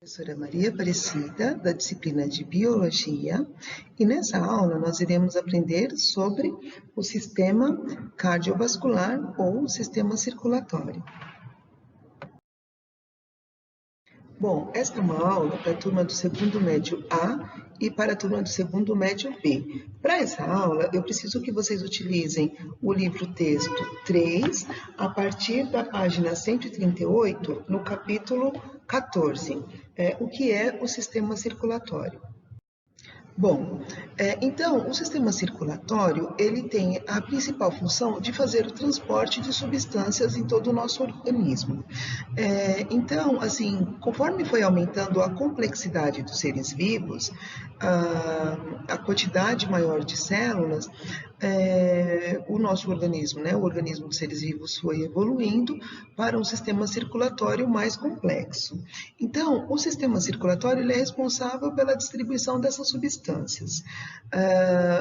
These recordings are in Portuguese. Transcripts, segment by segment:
Professora Maria Aparecida, da disciplina de Biologia, e nessa aula nós iremos aprender sobre o sistema cardiovascular ou sistema circulatório. Bom, esta é uma aula para a turma do segundo médio A e para a turma do segundo médio B. Para essa aula, eu preciso que vocês utilizem o livro texto 3, a partir da página 138, no capítulo 14, o que é o sistema circulatório. Bom, então, o sistema circulatório, ele tem a principal função de fazer o transporte de substâncias em todo o nosso organismo. Então, assim, conforme foi aumentando a complexidade dos seres vivos, a quantidade maior de células, o nosso organismo, né, o organismo dos seres vivos foi evoluindo para um sistema circulatório mais complexo. Então, o sistema circulatório ele é responsável pela distribuição dessas substâncias,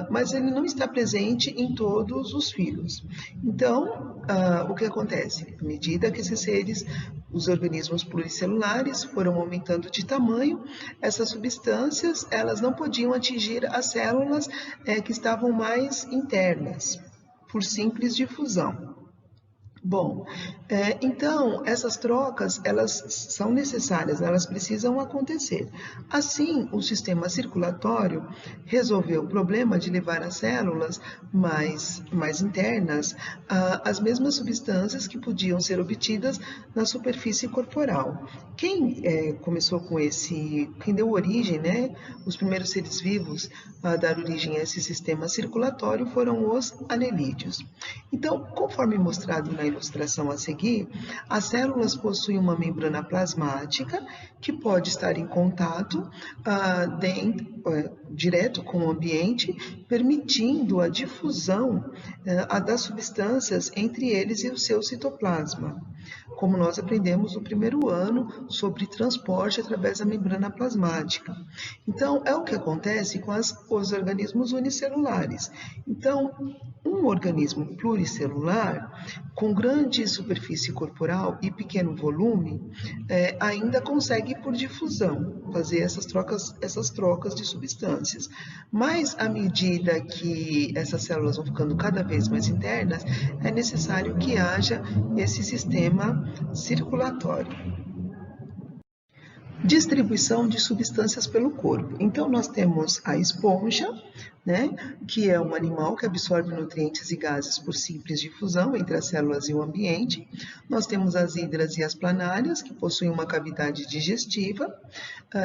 mas ele não está presente em todos os filhos. Então, o que acontece? À medida que esses seres, os organismos pluricelulares, foram aumentando de tamanho, essas substâncias, elas não podiam atingir as células que estavam mais internas, por simples difusão. Bom, então essas trocas elas são necessárias, elas precisam acontecer. Assim, o sistema circulatório resolveu o problema de levar às células mais internas as mesmas substâncias que podiam ser obtidas na superfície corporal. Quem começou com quem deu origem, né, os primeiros seres vivos a dar origem a esse sistema circulatório foram os anelídeos. Então, conforme mostrado na ilustração a seguir, as células possuem uma membrana plasmática que pode estar em contato direto com o ambiente, permitindo a difusão das substâncias entre eles e o seu citoplasma, como nós aprendemos no primeiro ano sobre transporte através da membrana plasmática. Então, é o que acontece com os organismos unicelulares. Então, um organismo pluricelular, com grande superfície corporal e pequeno volume, ainda consegue, por difusão, fazer essas trocas de substâncias. Mas, à medida que essas células vão ficando cada vez mais internas, é necessário que haja esse sistema circulatório. Distribuição de substâncias pelo corpo. Então, nós temos a esponja, né, que é um animal que absorve nutrientes e gases por simples difusão entre as células e o ambiente. Nós temos as hidras e as planárias, que possuem uma cavidade digestiva,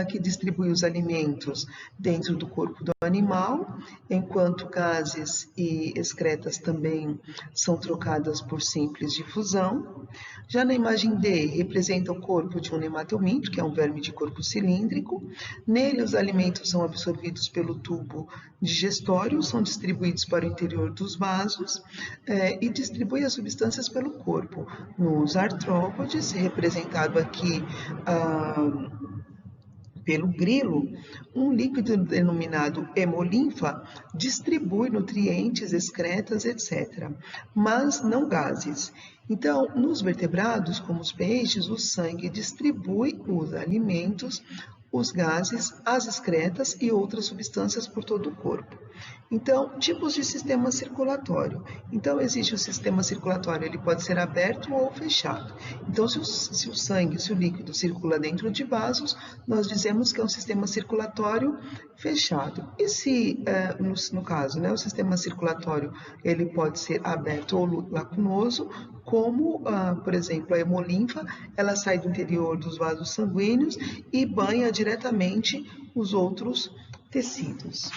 que distribui os alimentos dentro do corpo do animal, enquanto gases e excretas também são trocadas por simples difusão. Já na imagem D, representa o corpo de um nematomíntico, que é um verme de corpo cilíndrico. Nele, os alimentos são absorvidos pelo tubo digestório, são distribuídos para o interior dos vasos e distribui as substâncias pelo corpo. Nos artrópodes, representado aqui pelo grilo, um líquido denominado hemolinfa distribui nutrientes, excretas, etc., mas não gases. Então, nos vertebrados, como os peixes, o sangue distribui os alimentos, os gases, as excretas e outras substâncias por todo o corpo. Então, tipos de sistema circulatório. Então, existe o sistema circulatório, ele pode ser aberto ou fechado. Então, se o sangue, se o líquido circula dentro de vasos, nós dizemos que é um sistema circulatório fechado. E se, no caso, né, o sistema circulatório, ele pode ser aberto ou lacunoso, como, por exemplo, a hemolinfa, ela sai do interior dos vasos sanguíneos e banha diretamente os outros tecidos.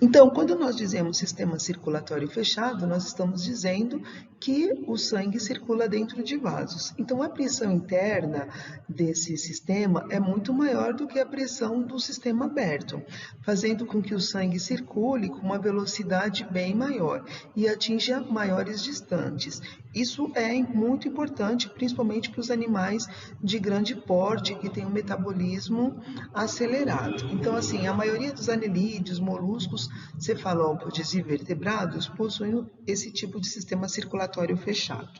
Então, quando nós dizemos sistema circulatório fechado, nós estamos dizendo que o sangue circula dentro de vasos. Então, a pressão interna desse sistema é muito maior do que a pressão do sistema aberto, fazendo com que o sangue circule com uma velocidade bem maior e atinja maiores distantes. Isso é muito importante, principalmente para os animais de grande porte, que têm um metabolismo acelerado. Então, assim, a maioria dos anelídeos, moluscos, cefalópodes e vertebrados possuem esse tipo de sistema circulatório fechado.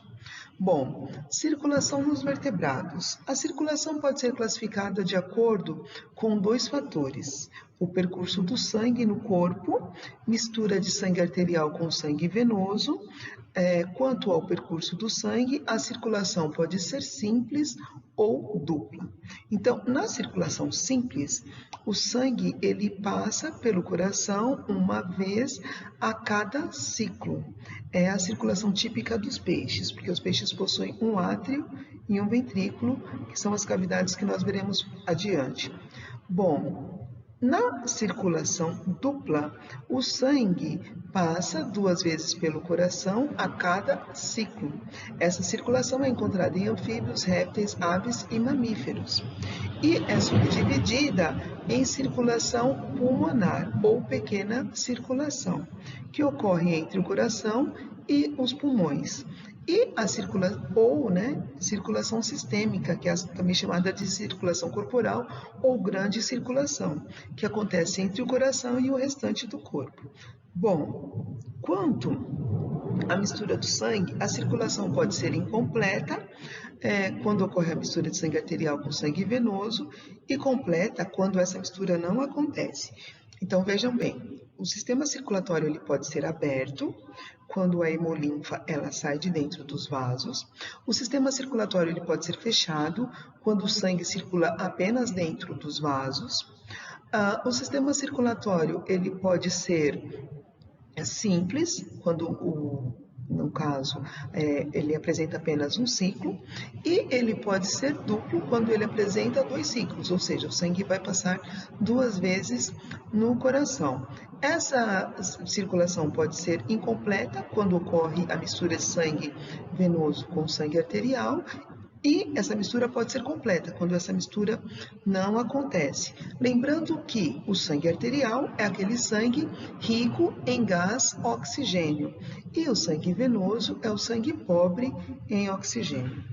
Bom, circulação nos vertebrados. A circulação pode ser classificada de acordo com dois fatores: o percurso do sangue no corpo, mistura de sangue arterial com sangue venoso. Quanto ao percurso do sangue, a circulação pode ser simples ou dupla. Então, na circulação simples, o sangue ele passa pelo coração uma vez a cada ciclo. É a circulação típica dos peixes, porque os peixes possuem um átrio e um ventrículo, que são as cavidades que nós veremos adiante. Bom, na circulação dupla, o sangue passa 2 vezes pelo coração a cada ciclo. Essa circulação é encontrada em anfíbios, répteis, aves e mamíferos. E é subdividida em circulação pulmonar ou pequena circulação, que ocorre entre o coração e os pulmões. E a circulação sistêmica, que é também chamada de circulação corporal ou grande circulação, que acontece entre o coração e o restante do corpo. Bom, quanto à mistura do sangue, a circulação pode ser incompleta, quando ocorre a mistura de sangue arterial com sangue venoso, e completa quando essa mistura não acontece. Então, vejam bem, o sistema circulatório ele pode ser aberto, quando a hemolinfa ela sai de dentro dos vasos. O sistema circulatório ele pode ser fechado, quando o sangue circula apenas dentro dos vasos. O sistema circulatório ele pode ser simples, no caso, ele apresenta apenas um ciclo, e ele pode ser duplo quando ele apresenta 2 ciclos, ou seja, o sangue vai passar 2 vezes no coração. Essa circulação pode ser incompleta quando ocorre a mistura de sangue venoso com sangue arterial, e essa mistura pode ser completa quando essa mistura não acontece. Lembrando que o sangue arterial é aquele sangue rico em gás oxigênio e o sangue venoso é o sangue pobre em oxigênio.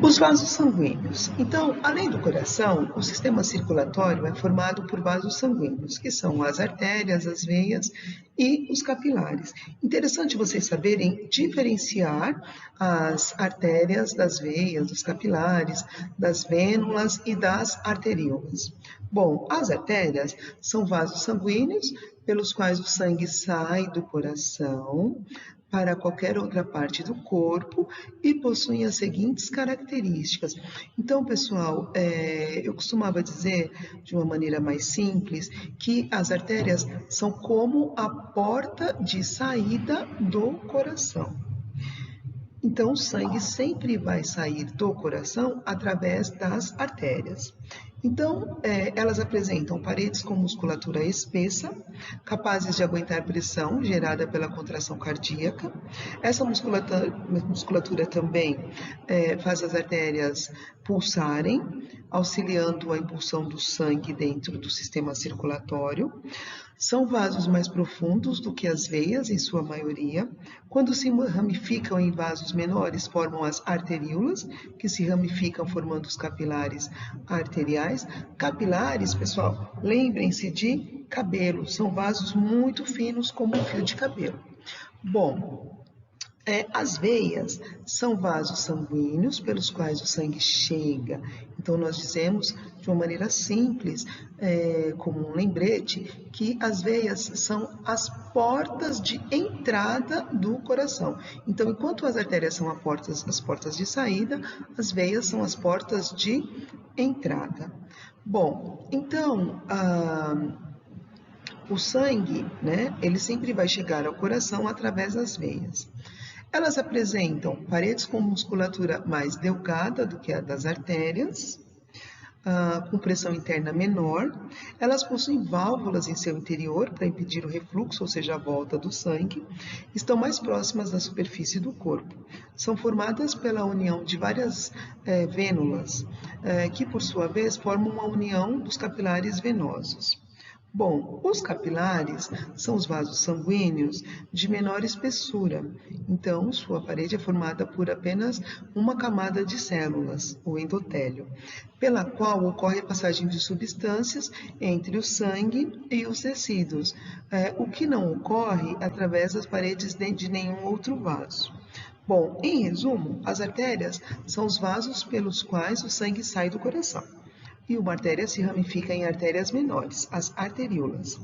Os vasos sanguíneos. Então, além do coração, o sistema circulatório é formado por vasos sanguíneos, que são as artérias, as veias e os capilares. Interessante vocês saberem diferenciar as artérias das veias, dos capilares, das vênulas e das arteríolas. Bom, as artérias são vasos sanguíneos pelos quais o sangue sai do coração para qualquer outra parte do corpo e possuem as seguintes características. Então, pessoal, eu costumava dizer, de uma maneira mais simples, que as artérias são como a porta de saída do coração. Então, o sangue sempre vai sair do coração através das artérias. Então, elas apresentam paredes com musculatura espessa, capazes de aguentar pressão gerada pela contração cardíaca. Essa musculatura também faz as artérias pulsarem, auxiliando a impulsão do sangue dentro do sistema circulatório. São vasos mais profundos do que as veias, em sua maioria. Quando se ramificam em vasos menores, formam as arteríolas, que se ramificam formando os capilares arteriais. Capilares, pessoal, lembrem-se de cabelo, são vasos muito finos como um fio de cabelo. Bom, as veias são vasos sanguíneos pelos quais o sangue chega. Então, nós dizemos de uma maneira simples, como um lembrete, que as veias são as portas de entrada do coração. Então, enquanto as artérias são as portas de saída, as veias são as portas de entrada. Bom, então, o sangue, ele sempre vai chegar ao coração através das veias. Elas apresentam paredes com musculatura mais delgada do que a das artérias, com pressão interna menor. Elas possuem válvulas em seu interior para impedir o refluxo, ou seja, a volta do sangue. Estão mais próximas da superfície do corpo. São formadas pela união de várias vênulas, que por sua vez formam uma união dos capilares venosos. Bom, os capilares são os vasos sanguíneos de menor espessura, então sua parede é formada por apenas uma camada de células, o endotélio, pela qual ocorre a passagem de substâncias entre o sangue e os tecidos, o que não ocorre através das paredes de nenhum outro vaso. Bom, em resumo, as artérias são os vasos pelos quais o sangue sai do coração. E uma artéria se ramifica em artérias menores, as arteríolas,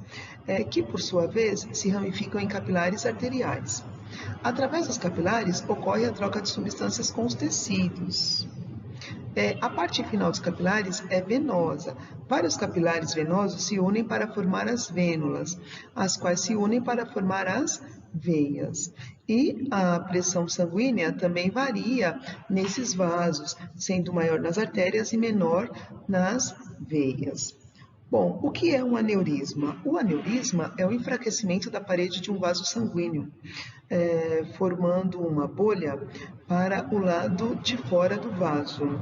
que por sua vez se ramificam em capilares arteriais. Através dos capilares ocorre a troca de substâncias com os tecidos. A parte final dos capilares é venosa. Vários capilares venosos se unem para formar as vênulas, as quais se unem para formar as veias. E a pressão sanguínea também varia nesses vasos, sendo maior nas artérias e menor nas veias. Bom, o que é um aneurisma? O aneurisma é o enfraquecimento da parede de um vaso sanguíneo, formando uma bolha para o lado de fora do vaso.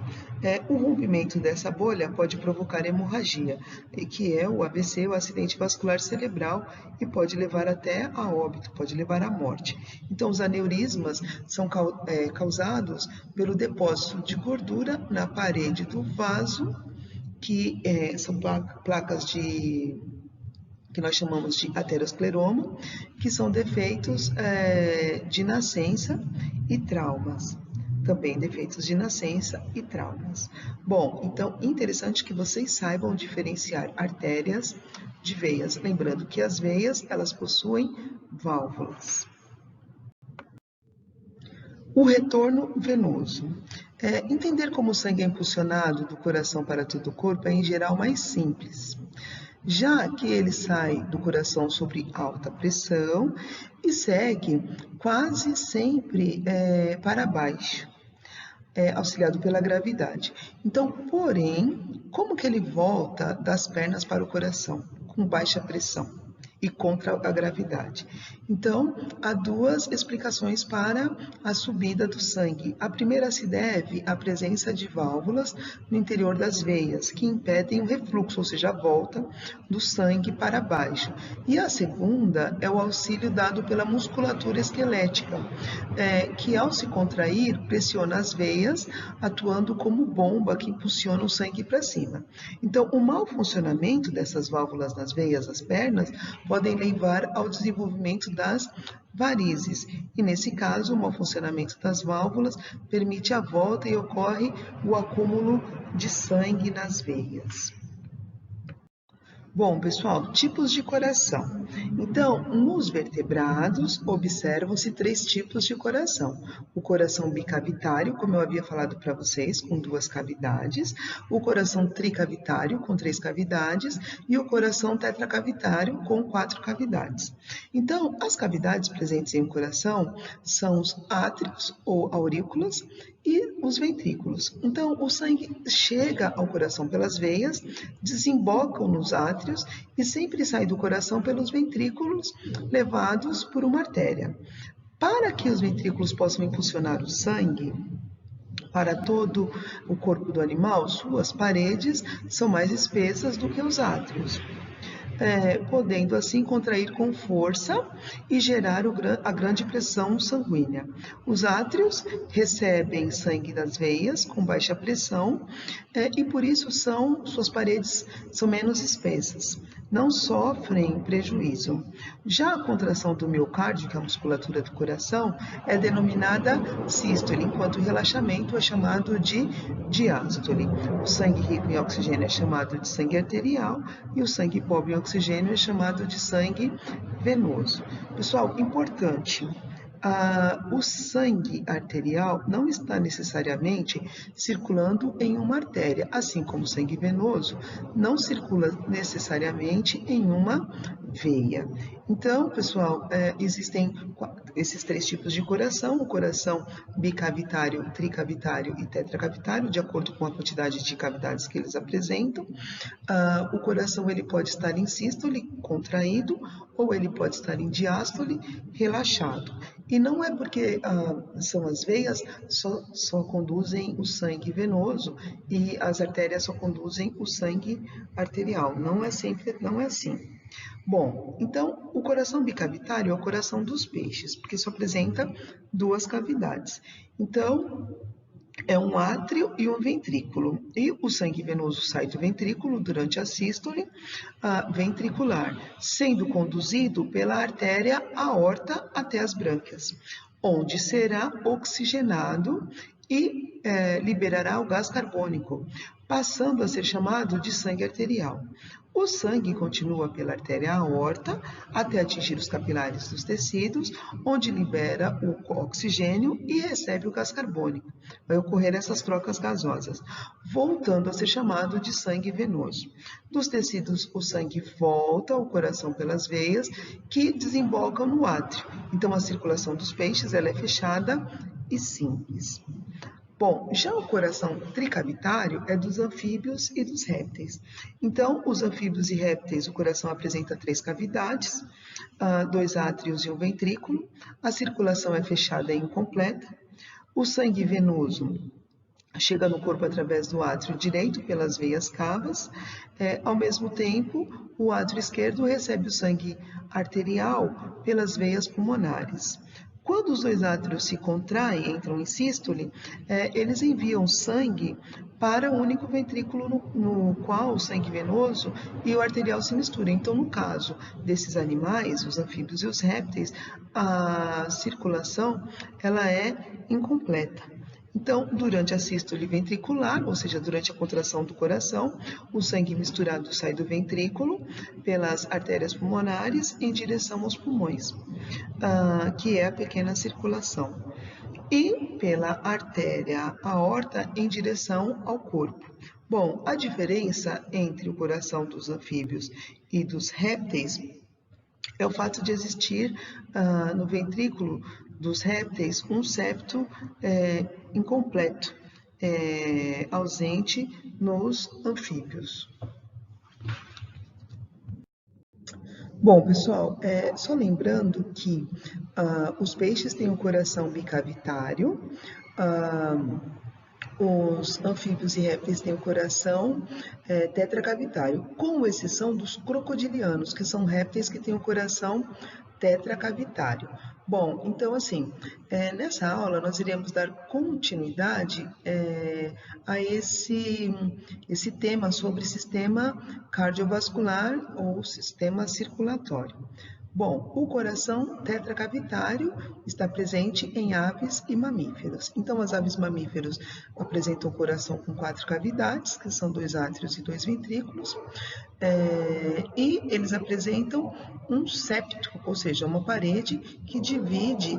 O rompimento dessa bolha pode provocar hemorragia, que é o AVC, o acidente vascular cerebral, e pode levar até a óbito, pode levar à morte. Então, os aneurismas são causados pelo depósito de gordura na parede do vaso, que são placas que nós chamamos de ateroscleroma, que são defeitos de nascença e traumas. Também defeitos de nascença e traumas. Bom, então, interessante que vocês saibam diferenciar artérias de veias. Lembrando que as veias, elas possuem válvulas. O retorno venoso. Entender como o sangue é impulsionado do coração para todo o corpo é, em geral, mais simples, já que ele sai do coração sob alta pressão e segue quase sempre para baixo, auxiliado pela gravidade. Então, porém, como que ele volta das pernas para o coração? Com baixa pressão e contra a gravidade. Então, há duas explicações para a subida do sangue. A primeira se deve à presença de válvulas no interior das veias, que impedem o refluxo, ou seja, a volta do sangue para baixo. E a segunda é o auxílio dado pela musculatura esquelética, que ao se contrair, pressiona as veias, atuando como bomba que impulsiona o sangue para cima. Então, o mau funcionamento dessas válvulas nas veias das pernas podem levar ao desenvolvimento das varizes. E nesse caso, o mau funcionamento das válvulas permite a volta e ocorre o acúmulo de sangue nas veias. Bom, pessoal, tipos de coração. Então, nos vertebrados, observam-se 3 tipos de coração. O coração bicavitário, como eu havia falado para vocês, com 2 cavidades. O coração tricavitário, com 3 cavidades. E o coração tetracavitário, com 4 cavidades. Então, as cavidades presentes em um coração são os átrios ou aurículas e os ventrículos. Então, o sangue chega ao coração pelas veias, desemboca nos átrios e sempre sai do coração pelos ventrículos, levados por uma artéria. Para que os ventrículos possam impulsionar o sangue para todo o corpo do animal, suas paredes são mais espessas do que os átrios, podendo assim contrair com força e gerar a grande pressão sanguínea. Os átrios recebem sangue das veias com baixa pressão e por isso suas paredes são menos espessas, não sofrem prejuízo. Já a contração do miocárdio, que é a musculatura do coração, é denominada sístole, enquanto o relaxamento é chamado de diástole. O sangue rico em oxigênio é chamado de sangue arterial e o sangue pobre em oxigênio é chamado de sangue venoso. Pessoal, importante, o sangue arterial não está necessariamente circulando em uma artéria, assim como o sangue venoso não circula necessariamente em uma veia. Então, pessoal, existem esses 3 tipos de coração: o coração bicavitário, tricavitário e tetracavitário, de acordo com a quantidade de cavidades que eles apresentam. O coração ele pode estar em sístole, contraído, ou ele pode estar em diástole, relaxado. E não é porque são as veias só conduzem o sangue venoso e as artérias só conduzem o sangue arterial. Não é sempre, não é assim. Bom, então o coração bicavitário é o coração dos peixes, porque só apresenta duas cavidades. Então, é um átrio e um ventrículo. E o sangue venoso sai do ventrículo durante a sístole ventricular, sendo conduzido pela artéria aorta até as brânquias, onde será oxigenado e liberará o gás carbônico, passando a ser chamado de sangue arterial. O sangue continua pela artéria aorta até atingir os capilares dos tecidos, onde libera o oxigênio e recebe o gás carbônico. Vai ocorrer essas trocas gasosas, voltando a ser chamado de sangue venoso. Dos tecidos, o sangue volta ao coração pelas veias, que desembocam no átrio. Então, a circulação dos peixes ela é fechada e simples. Bom, já o coração tricavitário é dos anfíbios e dos répteis. Então, os anfíbios e répteis, o coração apresenta 3 cavidades, 2 átrios e um ventrículo. A circulação é fechada e incompleta. O sangue venoso chega no corpo através do átrio direito pelas veias cavas. Ao mesmo tempo, o átrio esquerdo recebe o sangue arterial pelas veias pulmonares. Quando os dois átrios se contraem, entram em sístole, eles enviam sangue para o único ventrículo no qual o sangue venoso e o arterial se misturam. Então, no caso desses animais, os anfíbios e os répteis, a circulação ela é incompleta. Então, durante a sístole ventricular, ou seja, durante a contração do coração, o sangue misturado sai do ventrículo pelas artérias pulmonares em direção aos pulmões, que é a pequena circulação, e pela artéria aorta em direção ao corpo. Bom, a diferença entre o coração dos anfíbios e dos répteis é o fato de existir no ventrículo dos répteis um septo incompleto, ausente nos anfíbios. Bom, pessoal, só lembrando que os peixes têm um coração bicavitário, os anfíbios e répteis têm o coração tetracavitário, com exceção dos crocodilianos, que são répteis que têm o coração tetracavitário. Bom, então assim, nessa aula nós iremos dar continuidade a esse tema sobre sistema cardiovascular ou sistema circulatório. Bom, o coração tetracavitário está presente em aves e mamíferos. Então, as aves mamíferos apresentam o coração com 4 cavidades, que são 2 átrios e 2 ventrículos, e eles apresentam um septo, ou seja, uma parede que divide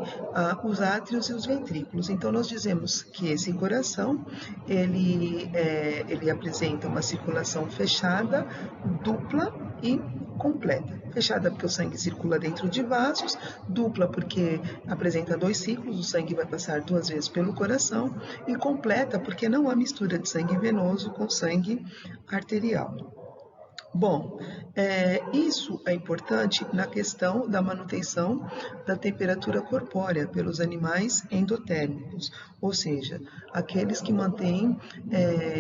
os átrios e os ventrículos. Então, nós dizemos que esse coração, ele apresenta uma circulação fechada, dupla e completa. Fechada porque o sangue circula dentro de vasos, dupla porque apresenta 2 ciclos, o sangue vai passar 2 vezes pelo coração, e completa porque não há mistura de sangue venoso com sangue arterial. Bom, isso é importante na questão da manutenção da temperatura corpórea pelos animais endotérmicos, ou seja, aqueles que mantêm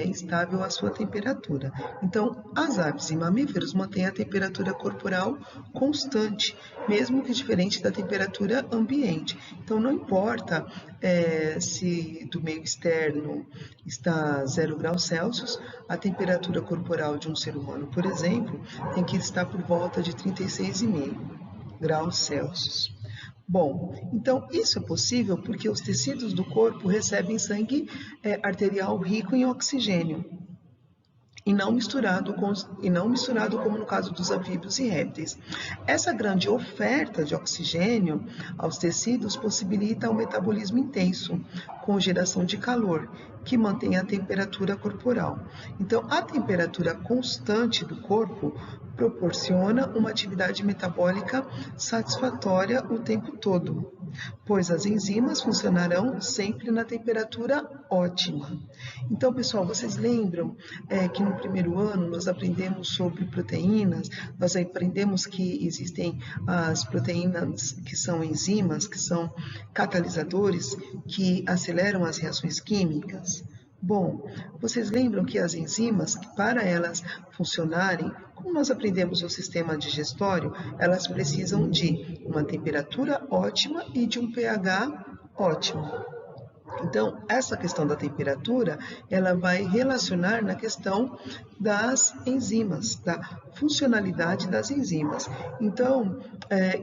estável a sua temperatura. Então, as aves e mamíferos mantêm a temperatura corporal constante, mesmo que diferente da temperatura ambiente. Então, não importa se do meio externo está 0 graus Celsius, a temperatura corporal de um ser humano, por exemplo, tem que estar por volta de 36,5 graus Celsius. Bom, então isso é possível porque os tecidos do corpo recebem sangue arterial rico em oxigênio, e não misturado como no caso dos anfíbios e répteis. Essa grande oferta de oxigênio aos tecidos possibilita um metabolismo intenso, com geração de calor, que mantém a temperatura corporal. Então, a temperatura constante do corpo proporciona uma atividade metabólica satisfatória o tempo todo, pois as enzimas funcionarão sempre na temperatura ótima. Então, pessoal, vocês lembram que no primeiro ano nós aprendemos sobre proteínas, nós aprendemos que existem as proteínas que são enzimas, que são catalisadores, que aceleram as reações químicas? Bom, vocês lembram que as enzimas, para elas funcionarem, como nós aprendemos no sistema digestório, elas precisam de uma temperatura ótima e de um pH ótimo. Então, essa questão da temperatura, ela vai relacionar na questão das enzimas, da funcionalidade das enzimas. Então,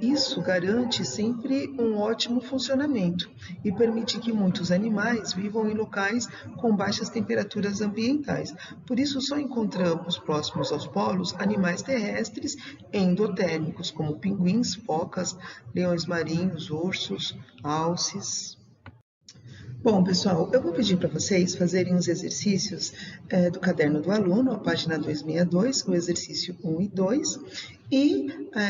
isso garante sempre um ótimo funcionamento e permite que muitos animais vivam em locais com baixas temperaturas ambientais. Por isso, só encontramos próximos aos polos animais terrestres endotérmicos, como pinguins, focas, leões marinhos, ursos, alces. Bom, pessoal, eu vou pedir para vocês fazerem os exercícios do caderno do aluno, a página 262, o exercício 1 e 2, e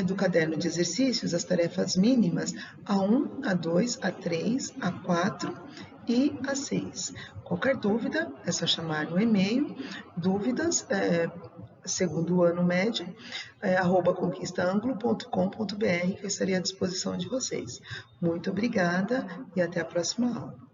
do caderno de exercícios, as tarefas mínimas, a 1, a 2, a 3, a 4 e a 6. Qualquer dúvida, é só chamar no e-mail, dúvidas, segundo ano médio, @conquistaanglo.com.br, que eu estaria à disposição de vocês. Muito obrigada e até a próxima aula.